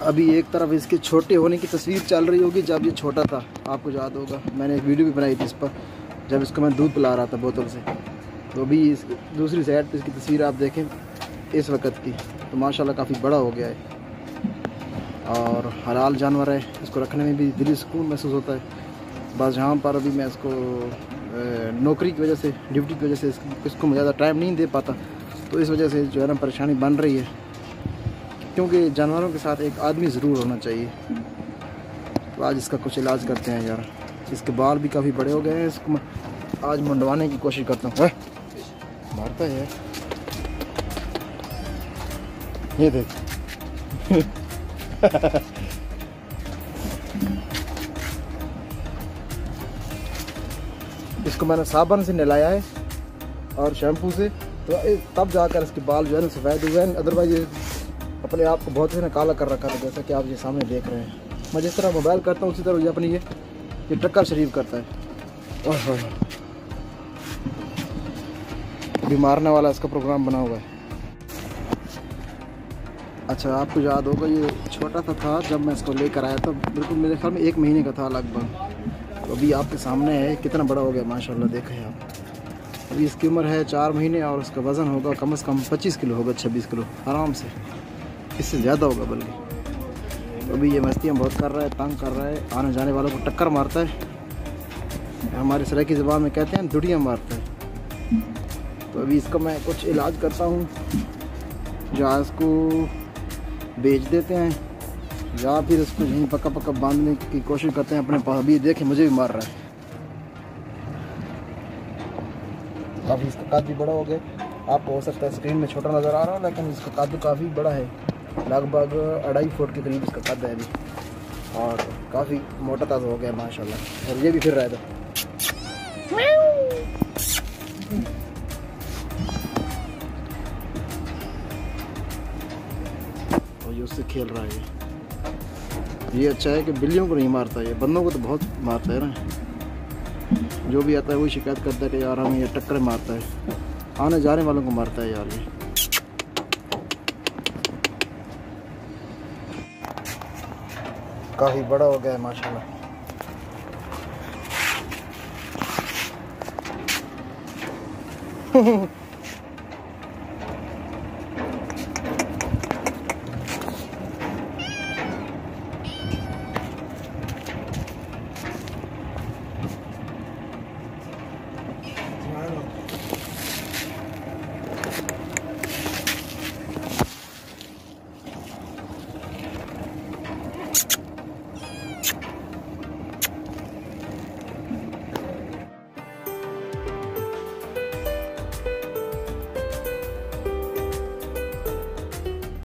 अभी एक तरफ इसके छोटे होने की तस्वीर चल रही होगी। जब ये छोटा था, आपको याद होगा, मैंने एक वीडियो भी बनाई थी इस पर, जब इसको मैं दूध पिला रहा था बोतल से। तो अभी इस दूसरी साइड पर इसकी तस्वीर आप देखें इस वक्त की, तो माशाल्लाह काफ़ी बड़ा हो गया है और हलाल जानवर है। इसको रखने में भी दिली सुकून महसूस होता है। बस यहाँ पर अभी मैं इसको नौकरी की वजह से, ड्यूटी की वजह से इसको ज़्यादा टाइम नहीं दे पाता, तो इस वजह से जो है ना परेशानी बन रही है, क्योंकि जानवरों के साथ एक आदमी ज़रूर होना चाहिए। तो आज इसका कुछ इलाज करते हैं यार। इसके बाल भी काफ़ी बड़े हो गए हैं, इसको मैं आज मुंडवाने की कोशिश करता हूँ। मारता है ये देख। इसको मैंने साबुन से नहलाया है और शैम्पू से, तो तब जाकर इसके बाल जो है ना सफ़ेद हुए हैं। अदरवाइज ये अपने आप को बहुत ही काला कर रखा था, जैसा कि आप ये सामने देख रहे हैं। मैं जिस तरह मोबाइल करता हूँ उसी तरह ये अपनी ये टक्कर शरीफ करता है। ओह, अभी मारने वाला इसका प्रोग्राम बना हुआ है। अच्छा, आपको याद होगा ये छोटा सा था जब मैं इसको लेकर आया, तो बिल्कुल मेरे ख्याल में 1 महीने का था लगभग। तो अभी आपके सामने है कितना बड़ा हो गया माशाल्लाह, देखें आप। अभी इसकी उम्र है 4 महीने और उसका वज़न होगा कम से कम 25 किलो होगा, 26 किलो आराम से, इससे ज़्यादा होगा बल्कि। तो अभी ये मस्तियाँ बहुत कर रहा है, तंग कर रहा है, आने जाने वालों को टक्कर मारता है। हमारे सराइकी ज़बान में कहते हैं दुड़ियाँ मारता है। तो अभी इसका मैं कुछ इलाज करता हूँ, या इसको बेच देते हैं या फिर इसको यहीं पक्का पक्का बांधने की कोशिश करते हैं अपने पास। अभी देखें मुझे भी मार रहा है। काफ़ी इसका कद भी बड़ा हो गया। आपको हो सकता है स्क्रीन में छोटा नज़र आ रहा है, लेकिन इसका कद काफ़ी बड़ा है, लगभग 2.5 फुट के करीब इसका कद है अभी, और काफ़ी मोटा ताज़ा हो गया माशाल्लाह। और ये भी फिर रहा था। और ये उससे खेल रहा है। ये अच्छा है कि बिल्लियों को नहीं मारता, ये बंदों को तो बहुत मारता है ना। जो भी आता है वही शिकायत करता है कि यार हमें ये टक्कर मारता है, आने जाने वालों को मारता है यार। ये काफ़ी बड़ा हो गया है माशाल्लाह।